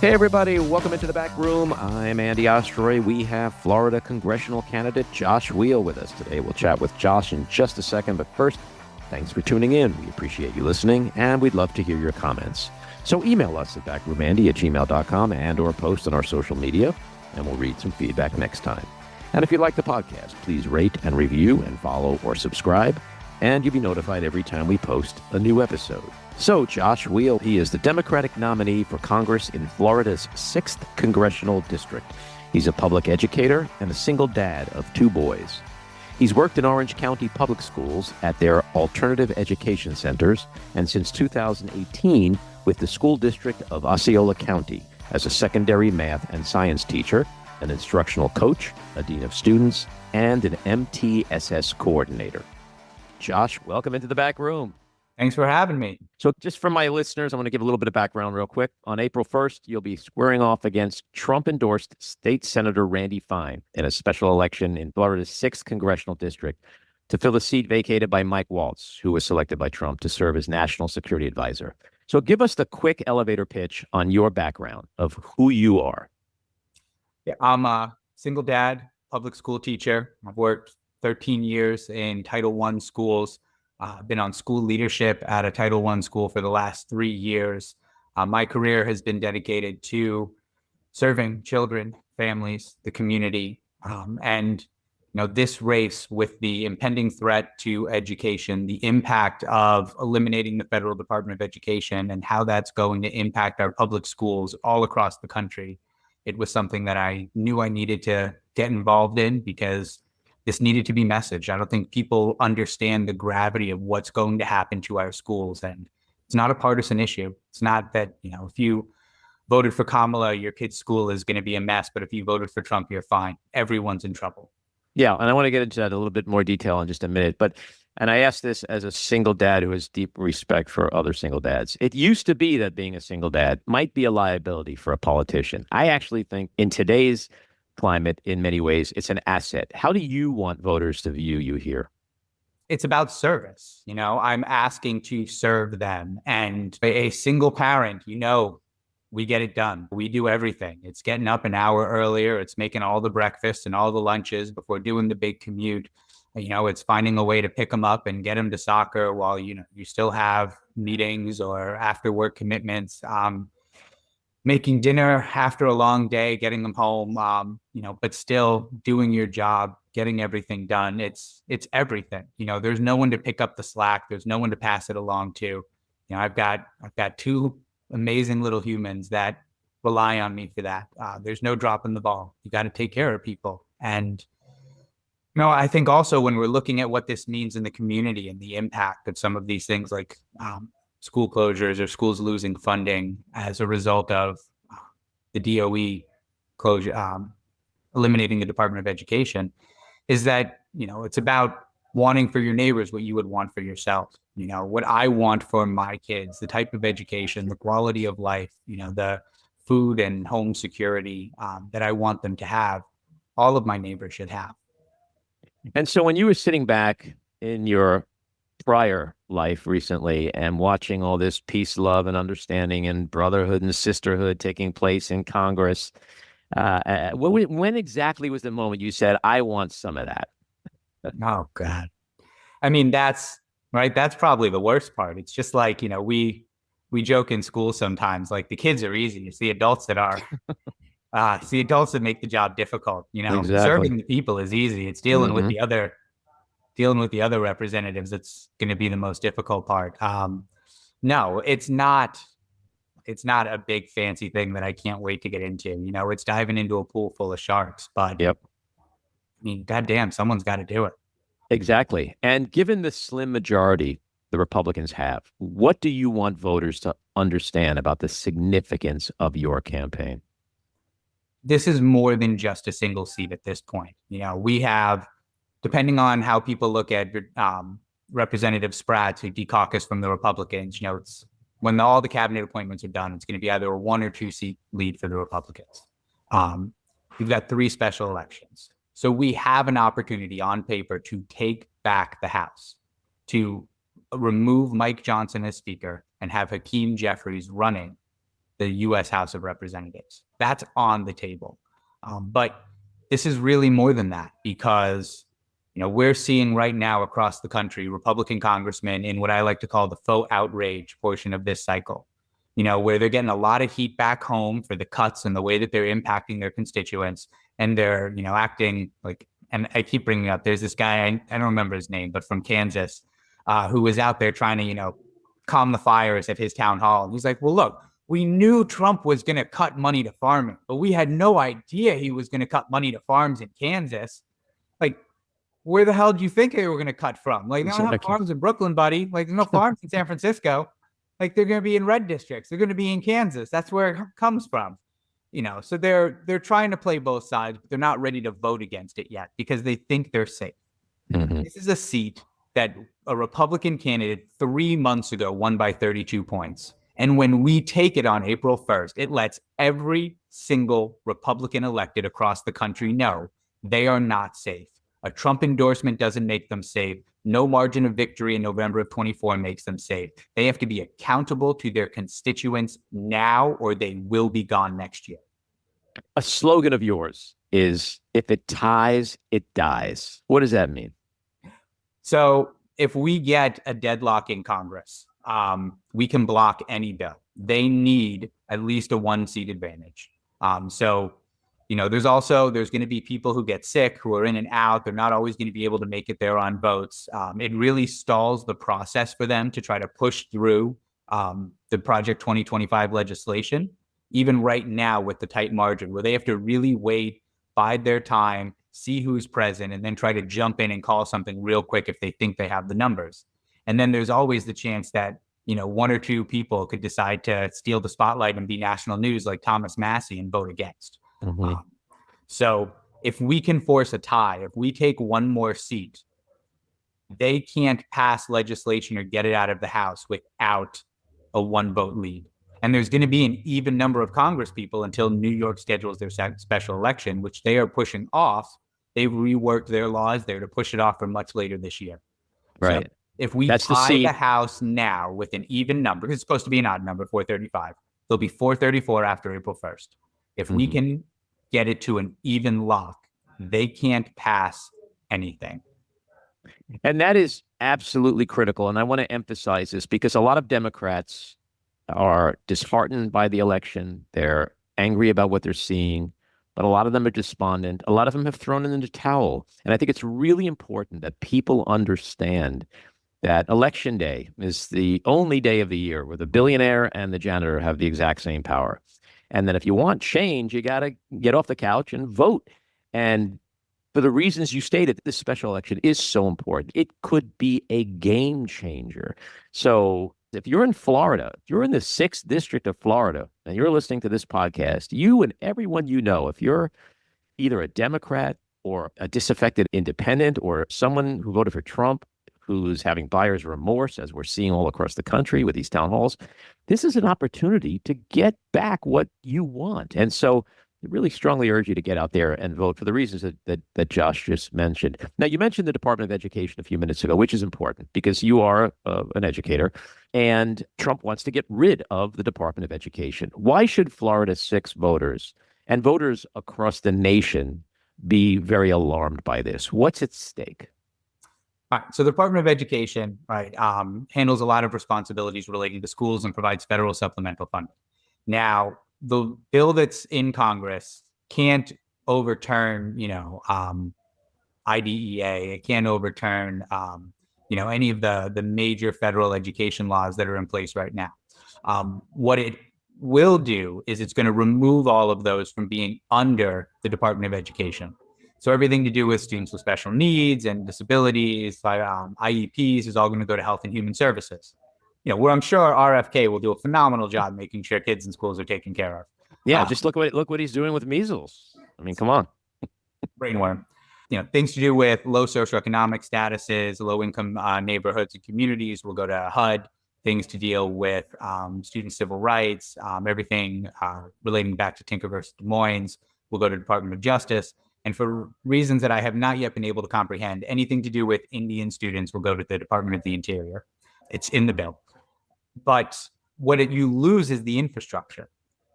Hey, everybody. Welcome into the back room. I'm Andy Ostroy. We have Florida congressional candidate Josh Weil with us today. We'll chat with Josh in just a second. But first, thanks for tuning in. We appreciate you listening, and we'd love to hear your comments. So email us at backroomandy@gmail.com and or post on our social media, and we'll read some feedback next time. And if you like the podcast, please rate and review and follow or subscribe, and you'll be notified every time we post a new episode. So Josh Weil, he is the Democratic nominee for Congress in Florida's 6th Congressional District. He's a public educator and a single dad of 2 boys. He's worked in Orange County public schools at their alternative education centers, and since 2018 with the school district of Osceola County as a secondary math and science teacher, an instructional coach, a dean of students, and an MTSS coordinator. Josh, welcome into the back room. Thanks for having me. So just for my listeners, I want to give a little bit of background real quick. On April 1st, you'll be squaring off against Trump-endorsed State Senator Randy Fine in a special election in Florida's 6th Congressional District to fill the seat vacated by Mike Waltz, who was selected by Trump to serve as National Security Advisor. So give us the quick elevator pitch on your background of who you are. Yeah, I'm a single dad, public school teacher. I've worked 13 years in Title I schools. I've been on school leadership at a Title I school for the last 3 years. My career has been dedicated to serving children, families, the community, and this race with the impending threat to education, the impact of eliminating the federal Department of Education and how that's going to impact our public schools all across the country. It was something that I knew I needed to get involved in because this needed to be messaged. I don't think people understand the gravity of what's going to happen to our schools. And it's not a partisan issue. It's not that, if you voted for Kamala, your kid's school is going to be a mess. But if you voted for Trump, you're fine. Everyone's in trouble. Yeah, and I want to get into that a little bit more detail in just a minute. And I ask this as a single dad who has deep respect for other single dads. It used to be that being a single dad might be a liability for a politician. I actually think in today's climate, in many ways, it's an asset. How do you want voters to view you here? It's about service. I'm asking to serve them. And a single parent, we get it done. We do everything. It's getting up an hour earlier. It's making all the breakfasts and all the lunches before doing the big commute. It's finding a way to pick them up and get them to soccer while, you still have meetings or after work commitments. Making dinner after a long day, getting them home, but still doing your job, getting everything done. It's everything. There's no one to pick up the slack. There's no one to pass it along to. I've got 2 amazing little humans that rely on me for that. There's no dropping the ball. You got to take care of people. And, I think also when we're looking at what this means in the community and the impact of some of these things like school closures or schools losing funding as a result of the DOE closure, eliminating the Department of Education, is that, it's about wanting for your neighbors what you would want for yourself. What I want for my kids, the type of education, the quality of life, the food and home security that I want them to have, all of my neighbors should have. And so when you were sitting back in your prior life recently and watching all this peace, love, and understanding and brotherhood and sisterhood taking place in Congress, when exactly was the moment you said, I want some of that? Oh, God. I mean, that's right. That's probably the worst part. It's just like, we joke in school sometimes, like the kids are easy. It's the adults that are. It's the adults that make the job difficult. Exactly. Serving the people is easy. It's dealing with the other representatives that's going to be the most difficult part. No, it's not a big fancy thing that I can't wait to get into. It's diving into a pool full of sharks, but yep. I mean, goddamn, someone's got to do it. Exactly. And given the slim majority the Republicans have, what do you want voters to understand about the significance of your campaign? This is more than just a single seat at this point. We have, depending on how people look at Representative Spratt, who decaucused from the Republicans, it's when all the cabinet appointments are done, it's going to be either a 1 or 2 seat lead for the Republicans. We've got 3 special elections. So we have an opportunity on paper to take back the House, to remove Mike Johnson as Speaker and have Hakeem Jeffries running the U.S. House of Representatives. That's on the table. But this is really more than that, because we're seeing right now across the country Republican congressmen in what I like to call the faux outrage portion of this cycle, where they're getting a lot of heat back home for the cuts and the way that they're impacting their constituents. And they're, acting like, and I keep bringing up, there's this guy, I don't remember his name, but from Kansas, who was out there trying to, calm the fires at his town hall. And he's like, well, look, we knew Trump was going to cut money to farming, but we had no idea he was going to cut money to farms in Kansas. Like, where the hell do you think they were going to cut from? Like, they don't have farms in Brooklyn, buddy. Like, there's no farms in San Francisco. Like, they're going to be in red districts. They're going to be in Kansas. That's where it comes from. So they're trying to play both sides, but they're not ready to vote against it yet because they think they're safe. Mm-hmm. This is a seat that a Republican candidate 3 months ago won by 32 points. And when we take it on April 1st, it lets every single Republican elected across the country know they are not safe. A Trump endorsement doesn't make them safe. No margin of victory in November of 24 makes them safe. They have to be accountable to their constituents now, or they will be gone next year. A slogan of yours is, if it ties, it dies. What does that mean? So if we get a deadlock in Congress, we can block any bill. They need at least a 1-seat advantage. There's going to be people who get sick, who are in and out. They're not always going to be able to make it there on votes. It really stalls the process for them to try to push through the Project 2025 legislation, even right now with the tight margin, where they have to really wait, bide their time, see who's present, and then try to jump in and call something real quick if they think they have the numbers. And then there's always the chance that, one or two people could decide to steal the spotlight and be national news like Thomas Massie and vote against. Mm-hmm. So if we can force a tie, if we take one more seat, they can't pass legislation or get it out of the House without a 1-vote lead. And there's going to be an even number of Congress people until New York schedules their special election, which they are pushing off. They've reworked their laws there to push it off for much later this year. Right. So if we tie the House now with an even number, it's supposed to be an odd number, 435. There'll be 434 after April 1st. If we can get it to an even lock, they can't pass anything. And that is absolutely critical. And I want to emphasize this because a lot of Democrats are disheartened by the election. They're angry about what they're seeing, but a lot of them are despondent. A lot of them have thrown in the towel. And I think it's really important that people understand that Election Day is the only day of the year where the billionaire and the janitor have the exact same power. And then if you want change, you got to get off the couch and vote. And for the reasons you stated, this special election is so important. It could be a game changer. So if you're in Florida, if you're in the 6th District of Florida, and you're listening to this podcast, you and everyone you know, if you're either a Democrat or a disaffected independent or someone who voted for Trump, who's having buyer's remorse, as we're seeing all across the country with these town halls, this is an opportunity to get back what you want. And so I really strongly urge you to get out there and vote for the reasons that Josh just mentioned. Now, you mentioned the Department of Education a few minutes ago, which is important because you are an educator, and Trump wants to get rid of the Department of Education. Why should Florida 6 voters and voters across the nation be very alarmed by this? What's at stake? All right. So the Department of Education, handles a lot of responsibilities relating to schools and provides federal supplemental funding. Now, the bill that's in Congress can't overturn, IDEA. It can't overturn, any of the major federal education laws that are in place right now. What it will do is it's going to remove all of those from being under the Department of Education. So everything to do with students with special needs and disabilities, IEPs, is all going to go to Health and Human Services. Where I'm sure RFK will do a phenomenal job making sure kids in schools are taken care of. Yeah, just look what he's doing with measles. I mean, come on. Brainworm. Things to do with low socioeconomic statuses, low income neighborhoods and communities will go to HUD. Things to deal with student civil rights, everything relating back to Tinker versus Des Moines will go to Department of Justice. And for reasons that I have not yet been able to comprehend, anything to do with Indian students will go to the Department of the Interior. It's in the bill. But what you lose is the infrastructure.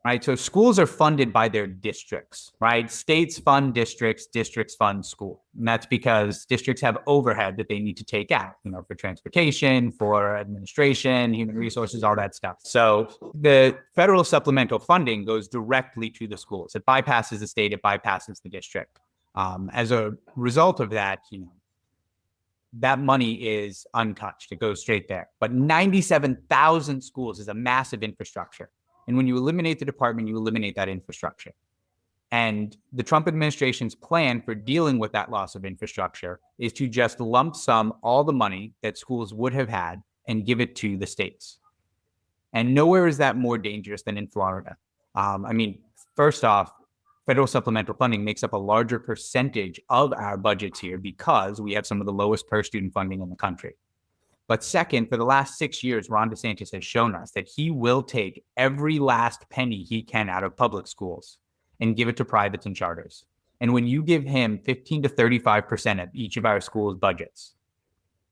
right? So schools are funded by their districts, right? States fund districts, districts fund school. And that's because districts have overhead that they need to take out, for transportation, for administration, human resources, all that stuff. So the federal supplemental funding goes directly to the schools. It bypasses the state, it bypasses the district. As a result of that, that money is untouched. It goes straight there. But 97,000 schools is a massive infrastructure. And when you eliminate the department, you eliminate that infrastructure. And the Trump administration's plan for dealing with that loss of infrastructure is to just lump sum all the money that schools would have had and give it to the states. And nowhere is that more dangerous than in Florida. First off, federal supplemental funding makes up a larger percentage of our budgets here because we have some of the lowest per student funding in the country. But second, for the last 6 years, Ron DeSantis has shown us that he will take every last penny he can out of public schools and give it to privates and charters. And when you give him 15 to 35% of each of our schools' budgets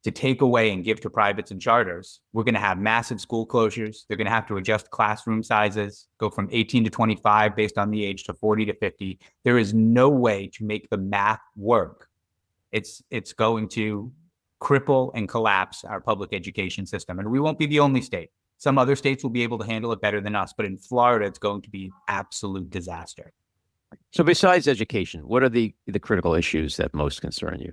to take away and give to privates and charters, we're going to have massive school closures. They're going to have to adjust classroom sizes, go from 18 to 25 based on the age to 40 to 50. There is no way to make the math work. It's going to cripple and collapse our public education system. And we won't be the only state. Some other states will be able to handle it better than us. But in Florida, it's going to be absolute disaster. So besides education, what are the critical issues that most concern you?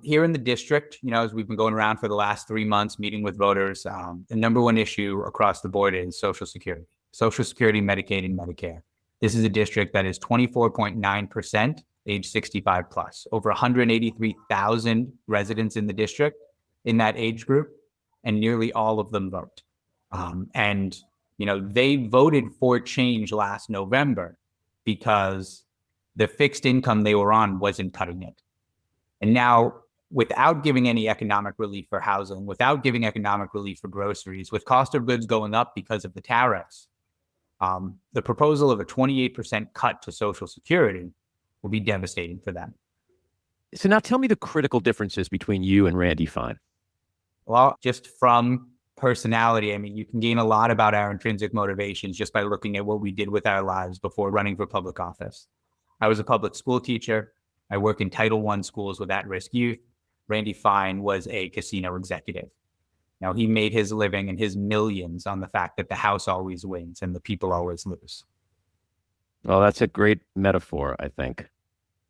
Here in the district, as we've been going around for the last 3 months, meeting with voters, the number one issue across the board is Social Security, Medicaid, and Medicare. This is a district that is 24.9% age 65 plus, over 183,000 residents in the district in that age group, and nearly all of them vote. They voted for change last November because the fixed income they were on wasn't cutting it. And now, without giving any economic relief for housing, without giving economic relief for groceries, with cost of goods going up because of the tariffs, the proposal of a 28% cut to Social Security will be devastating for them. So now tell me the critical differences between you and Randy Fine. Well, just from personality, you can gain a lot about our intrinsic motivations just by looking at what we did with our lives before running for public office. I was a public school teacher. I work in Title I schools with at-risk youth. Randy Fine was a casino executive. Now, he made his living and his millions on the fact that the house always wins and the people always lose. Well, that's a great metaphor, I think,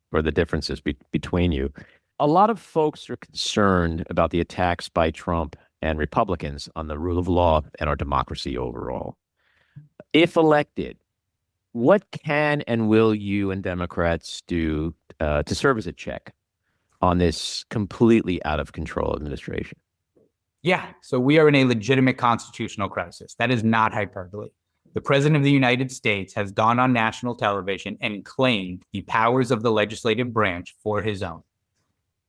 for the differences between you. A lot of folks are concerned about the attacks by Trump and Republicans on the rule of law and our democracy overall. If elected, what can and will you and Democrats do to serve as a check on this completely out of control administration? Yeah, so we are in a legitimate constitutional crisis. That is not hyperbole. The President of the United States has gone on national television and claimed the powers of the legislative branch for his own.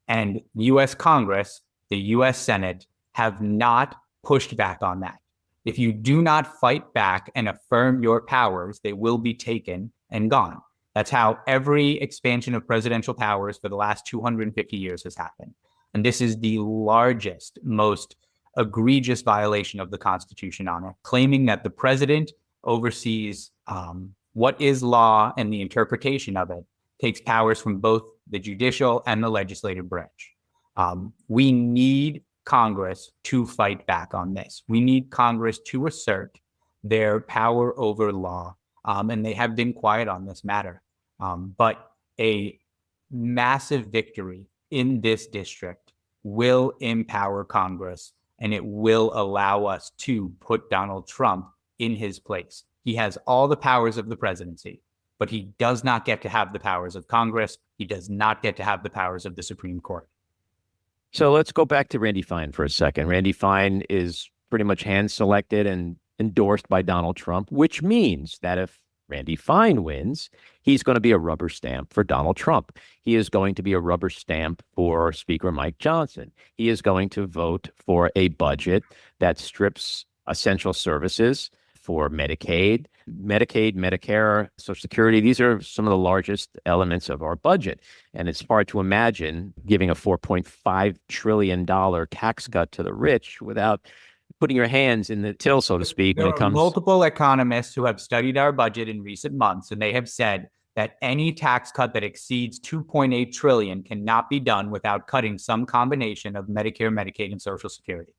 And the U.S. Congress, the U.S. Senate, have not pushed back on that. If you do not fight back and affirm your powers, they will be taken and gone. That's how every expansion of presidential powers for the last 250 years has happened. And this is the largest, most egregious violation of the Constitution on it, claiming that the president oversees what is law and the interpretation of it, takes powers from both the judicial and the legislative branch. We need Congress to fight back on this. We need Congress to assert their power over law, and they have been quiet on this matter. But a massive victory in this district will empower Congress, and it will allow us to put Donald Trump in his place. He has all the powers of the presidency, but he does not get to have the powers of Congress. He does not get to have the powers of the Supreme Court. So let's go back to Randy Fine for a second. Randy Fine is pretty much hand-selected and endorsed by Donald Trump, which means that if Randy Fine wins, he's going to be a rubber stamp for Donald Trump. He is going to be a rubber stamp for Speaker Mike Johnson. He is going to vote for a budget that strips essential services for Medicaid, Medicare, Social Security. These are some of the largest elements of our budget. And it's hard to imagine giving a $4.5 trillion tax cut to the rich without putting your hands in the till, so to speak, when There it are comes. multiple economists who have studied our budget in recent months, and they have said that any tax cut that exceeds 2.8 trillion cannot be done without cutting some combination of Medicare, Medicaid, and Social Security.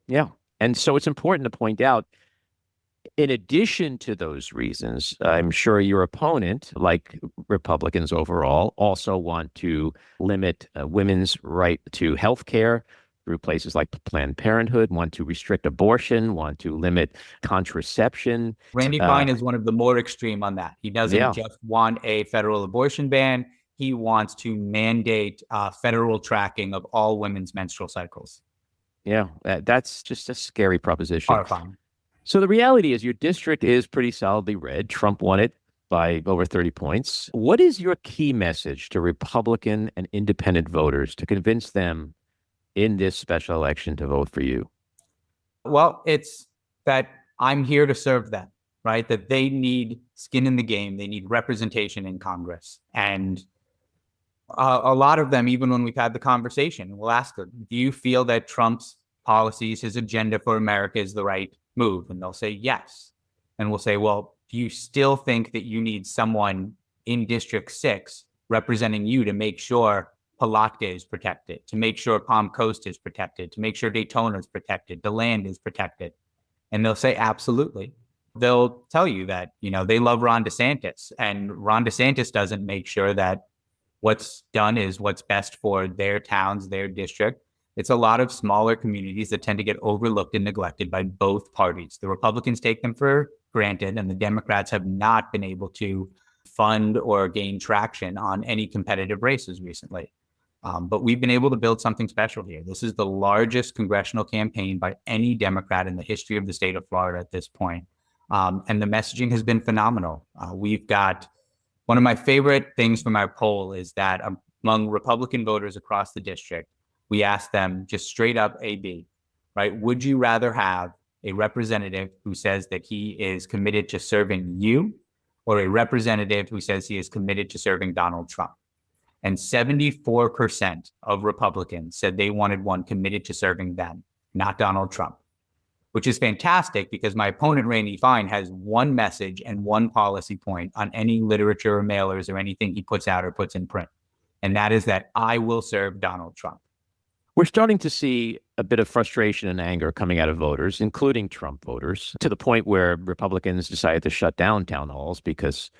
Yeah. And so it's important to point out, in addition to those reasons, I'm sure your opponent, like Republicans overall, also want to limit women's right to health care through places like Planned Parenthood, want to restrict abortion, want to limit contraception. Randy Fine is one of the more extreme on that. He doesn't just want a federal abortion ban. He wants to mandate federal tracking of all women's menstrual cycles. Yeah, that's just a scary proposition. Horrifying. So the reality is your district is pretty solidly red. Trump won it by over 30 points. What is your key message to Republican and independent voters to convince them in this special election to vote for you? Well, it's that I'm here to serve them, right? That they need skin in the game. They need representation in Congress. And a lot of them, even when we've had the conversation, we'll ask them, do you feel that Trump's policies, his agenda for America is the right move? And they'll say yes. And we'll say, well, do you still think that you need someone in District 6 representing you to make sure Palatka is protected, to make sure Palm Coast is protected, to make sure Daytona is protected, the land is protected? And they'll say, absolutely. They'll tell you that, they love Ron DeSantis, and Ron DeSantis doesn't make sure that what's done is what's best for their towns, their district. It's a lot of smaller communities that tend to get overlooked and neglected by both parties. The Republicans take them for granted, and the Democrats have not been able to fund or gain traction on any competitive races recently. But we've been able to build something special here. This is the largest congressional campaign by any Democrat in the history of the state of Florida at this point. And the messaging has been phenomenal. We've got one of my favorite things from our poll is that among Republican voters across the district, we asked them just straight up A/B, right? Would you rather have a representative who says that he is committed to serving you, or a representative who says he is committed to serving Donald Trump? And 74% of Republicans said they wanted one committed to serving them, not Donald Trump, which is fantastic because my opponent, Randy Fine, has one message and one policy point on any literature or mailers or anything he puts out or puts in print. And that is that I will serve Donald Trump. We're starting to see a bit of frustration and anger coming out of voters, including Trump voters, to the point where Republicans decided to shut down town halls because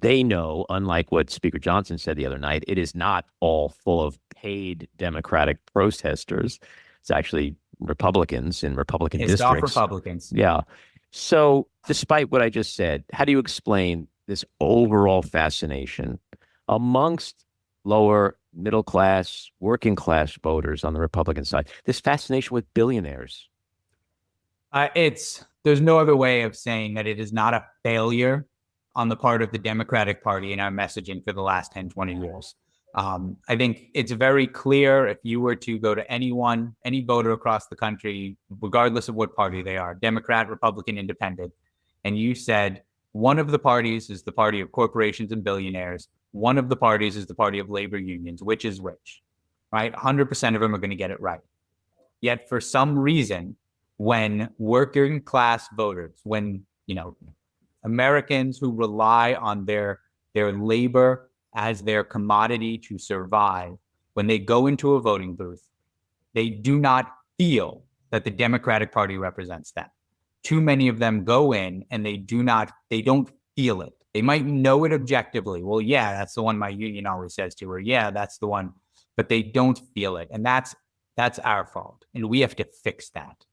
they know, unlike what Speaker Johnson said the other night, it is not all full of paid Democratic protesters. It's actually Republicans in Republican districts. It's all Republicans. Yeah. So despite what I just said, how do you explain this overall fascination amongst lower middle class, working class voters on the Republican side, this fascination with billionaires? There's no other way of saying that it is not a failure on the part of the Democratic Party in our messaging for the last 10, 20 years. I think it's very clear if you were to go to any voter across the country, regardless of what party they are, Democrat, Republican, Independent, and you said one of the parties is the party of corporations and billionaires, one of the parties is the party of labor unions, which is which, right? 100% of them are going to get it right. Yet for some reason, when working class voters, when, Americans who rely on their labor as their commodity to survive, when they go into a voting booth, they do not feel that the Democratic Party represents them. Too many of them go in and they don't feel it. They might know it objectively. Well, yeah, that's the one my union always says to her. Yeah, that's the one, but they don't feel it. And that's our fault. And we have to fix that.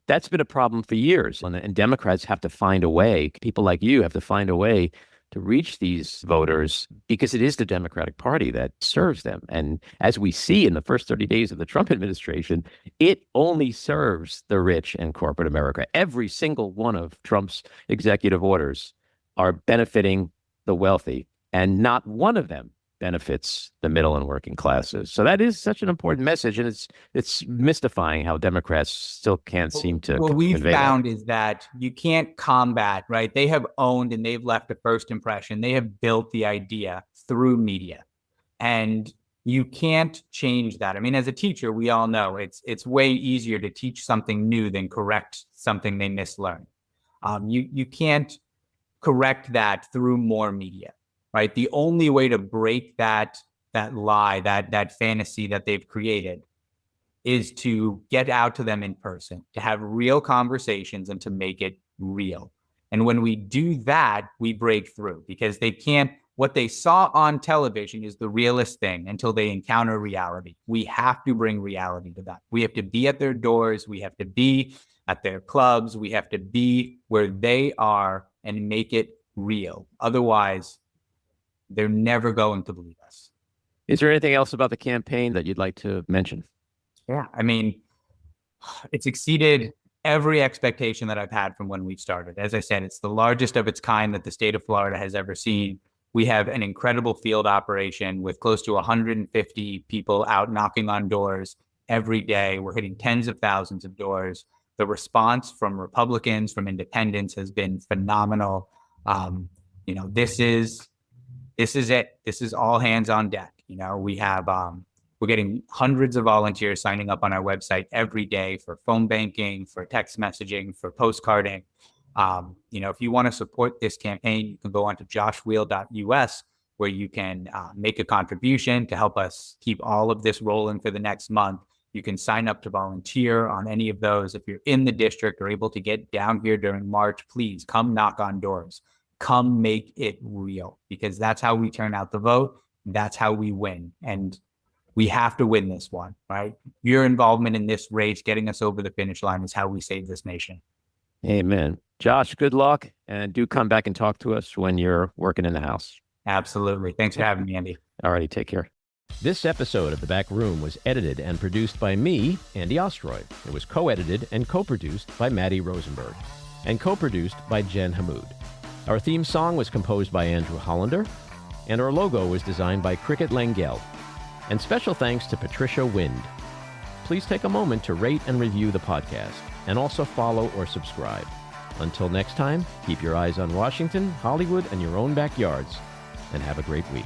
That's been a problem for years. And Democrats have to find a way, people like you have to find a way to reach these voters because it is the Democratic Party that serves them. And as we see in the first 30 days of the Trump administration, it only serves the rich and corporate America. Every single one of Trump's executive orders are benefiting the wealthy, and not one of them benefits the middle and working classes. So that is such an important message, and it's mystifying how Democrats still can't seem to what we've convey found that. is that you can't combat, right? They have owned and they've left a first impression. They have built the idea through media. And You can't change that. I mean, as a teacher, we all know it's way easier to teach something new than correct something they mislearned. You can't correct that through more media, right? The only way to break that lie, that fantasy that they've created, is to get out to them in person, to have real conversations and to make it real. And when we do that, we break through, because they can't, what they saw on television is the realest thing until they encounter reality. We have to bring reality to that. We have to be at their doors. We have to be at their clubs. We have to be where they are and make it real. Otherwise, they're never going to believe us. Is there anything else about the campaign that you'd like to mention? Yeah, I mean, it's exceeded every expectation that I've had from when we started. As I said, it's the largest of its kind that the state of Florida has ever seen. We have an incredible field operation with close to 150 people out knocking on doors every day. We're hitting tens of thousands of doors. The response from Republicans, from independents, has been phenomenal. This is it. This is all hands on deck. We have we're getting hundreds of volunteers signing up on our website every day for phone banking, for text messaging, for postcarding. If you want to support this campaign, you can go on to joshweil.us, where you can make a contribution to help us keep all of this rolling for the next month. You can sign up to volunteer on any of those. If you're in the district or able to get down here during March, please come knock on doors. Come make it real, because that's how we turn out the vote. That's how we win. And we have to win this one, right? Your involvement in this race, getting us over the finish line, is how we save this nation. Amen. Josh, good luck, and do come back and talk to us when you're working in the House. Absolutely. Thanks for having me, Andy. All righty, take care. This episode of The Back Room was edited and produced by me, Andy Ostroy. It was co-edited and co-produced by Matty Rosenberg, and co-produced by Jen Hammoud. Our theme song was composed by Andrew Hollander, and our logo was designed by Cricket Langell. And special thanks to Patricia Wind. Please take a moment to rate and review the podcast, and also follow or subscribe. Until next time, keep your eyes on Washington, Hollywood, and your own backyards, and have a great week.